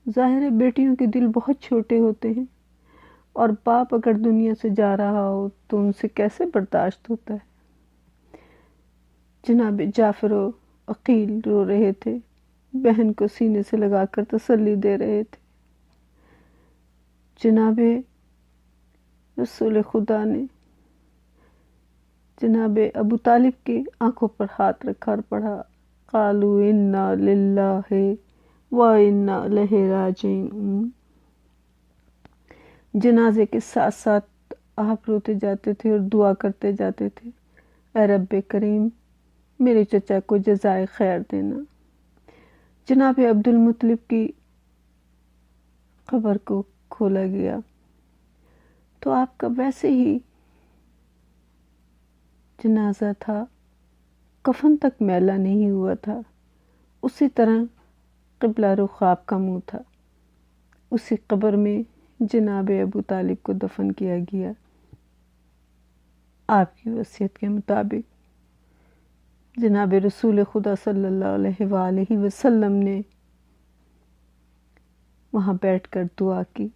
ظاہر ہے بیٹیوں کے دل بہت چھوٹے ہوتے ہیں، اور باپ اگر دنیا سے جا رہا ہو تو ان سے کیسے برداشت ہوتا ہے۔ جناب جعفر و عقیل رو رہے تھے، بہن کو سینے سے لگا کر تسلی دے رہے تھے۔ جناب رسول خدا نے جناب ابو طالب کی آنکھوں پر ہاتھ رکھا اور پڑھا، قالوا انا للہ و انا الیہ راجعون۔ جنازے کے ساتھ ساتھ آپ روتے جاتے تھے اور دعا کرتے جاتے تھے، اے رب کریم میرے چچا کو جزائے خیر دینا۔ جناب عبد المطلب کی قبر کو کھولا گیا تو آپ کا ویسے ہی جنازہ تھا، کفن تک میلا نہیں ہوا تھا، اسی طرح قبلہ رخ آپ کا منہ تھا۔ اسی قبر میں جناب ابو طالب کو دفن کیا گیا، آپ کی وصیت کے مطابق۔ جناب رسول خدا صلی اللہ علیہ وآلہ وسلم نے وہاں بیٹھ کر دعا کی۔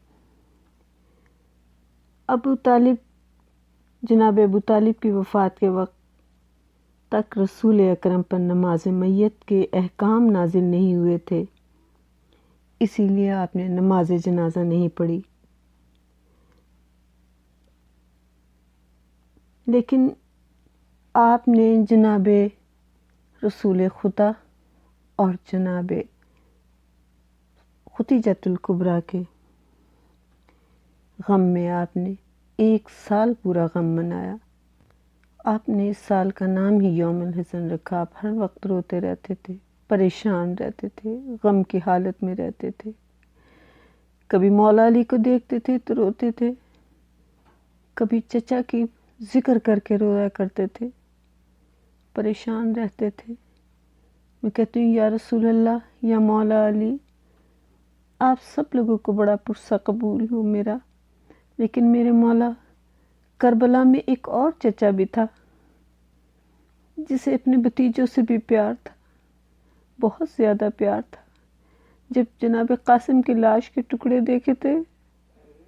جناب ابو طالب کی وفات کے وقت تک رسول اکرم پر نماز میت کے احکام نازل نہیں ہوئے تھے، اسی لیے آپ نے نماز جنازہ نہیں پڑھی۔ لیکن آپ نے جناب رسول خدا اور جناب ختیجۃ الکبریٰ کے غم میں آپ نے 1 سال پورا غم منایا۔ آپ نے اس سال کا نام ہی یوم الحزن رکھا۔ آپ ہر وقت روتے رہتے تھے، پریشان رہتے تھے، غم کی حالت میں رہتے تھے۔ کبھی مولا علی کو دیکھتے تھے تو روتے تھے، کبھی چچا کی ذکر کر کے رویا کرتے تھے، پریشان رہتے تھے۔ میں کہتی ہوں یا رسول اللہ، یا مولا علی، آپ سب لوگوں کو بڑا پرسہ قبول ہو میرا، لیکن میرے مولا، کربلا میں ایک اور چچا بھی تھا جسے اپنے بھتیجوں سے بھی پیار تھا، بہت زیادہ پیار تھا۔ جب جناب قاسم کی لاش کے ٹکڑے دیکھے تھے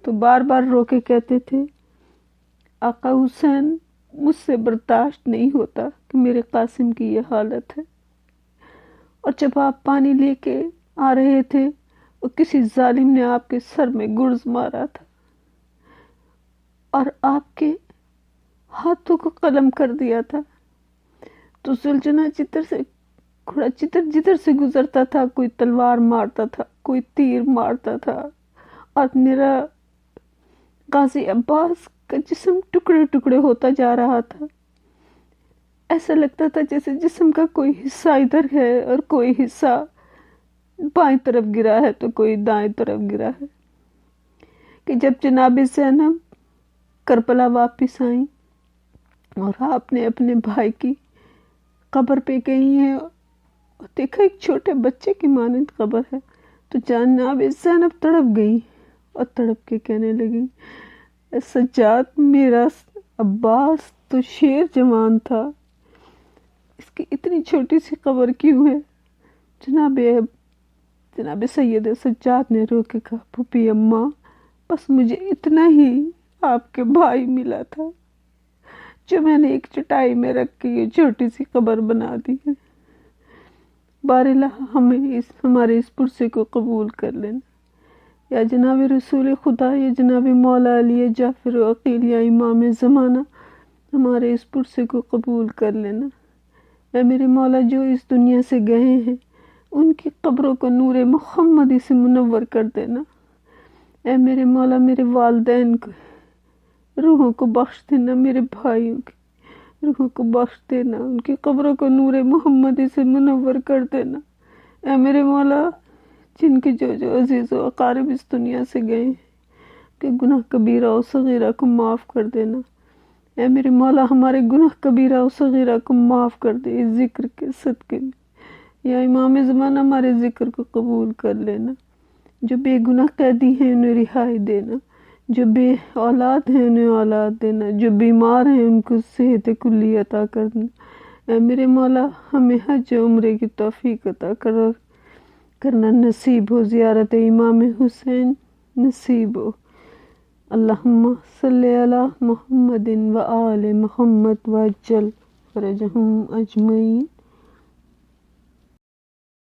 تو بار بار رو کے کہتے تھے، آقا حسین مجھ سے برداشت نہیں ہوتا کہ میرے قاسم کی یہ حالت ہے۔ اور جب آپ پانی لے کے آ رہے تھے اور کسی ظالم نے آپ کے سر میں گرز مارا تھا اور آپ کے ہاتھوں کو قلم کر دیا تھا، تو سلجنا جدھر سے گھوڑا جدھر سے گزرتا تھا کوئی تلوار مارتا تھا، کوئی تیر مارتا تھا، اور میرا غازی عباس کا جسم ٹکڑے ٹکڑے ہوتا جا رہا تھا۔ ایسا لگتا تھا جیسے جسم کا کوئی حصہ ادھر ہے اور کوئی حصہ بائیں طرف گرا ہے تو کوئی دائیں طرف گرا ہے۔ کہ جب جناب زینب کربلا واپس آئیں اور آپ نے اپنے بھائی کی قبر پہ گئی ہیں اور دیکھا ایک چھوٹے بچے کی مانند قبر ہے، تو جناب زینب تڑپ گئی اور تڑپ کے کہنے لگی، سجاد میرا عباس تو شیر جوان تھا، اس کی اتنی چھوٹی سی قبر کیوں ہے؟ جناب سید سجاد نے رو کے کہا، پھوپھی اماں بس مجھے اتنا ہی آپ کے بھائی ملا تھا جو میں نے ایک چٹائی میں رکھ کے یہ چھوٹی سی قبر بنا دی ہے۔ باراللہ ہمیں ہمارے اس پرسے کو قبول کر لینا، یا جناب رسول خدا، یا جناب مولا علی جعفر و عقیل، یا امام زمانہ، ہمارے اس پرسے کو قبول کر لینا۔ اے میرے مولا، جو اس دنیا سے گئے ہیں ان کی قبروں کو نور محمدی سے منور کر دینا۔ اے میرے مولا، میرے والدین کو روحوں کو بخش دینا، میرے بھائیوں کی روحوں کو بخش دینا، ان کی قبروں کو نور محمدی سے منور کر دینا۔ اے میرے مولا، جن کے جو عزیز و اقارب اس دنیا سے گئے ہیں کہ گناہ کبیرہ و صغیرہ کو معاف کر دینا۔ اے میرے مولا، ہمارے گناہ کبیرہ و صغیرہ کو معاف کر دے اس ذکر کے صدقے میں۔ یا امام زمانہ، ہمارے ذکر کو قبول کر لینا۔ جو بے گناہ قیدی ہیں انہیں رہائی دینا، جو بے اولاد ہیں انہیں اولاد دینا، جو بیمار ہیں ان کو صحت کلی عطا کرنا۔ اے میرے مولا، ہمیں حج عمرے کی توفیق عطا کرنا نصیب ہو، زیارت امام حسین نصیب ہو۔ اللہم صلی علی محمد و آل محمد وعجل فرجہم اجمعین۔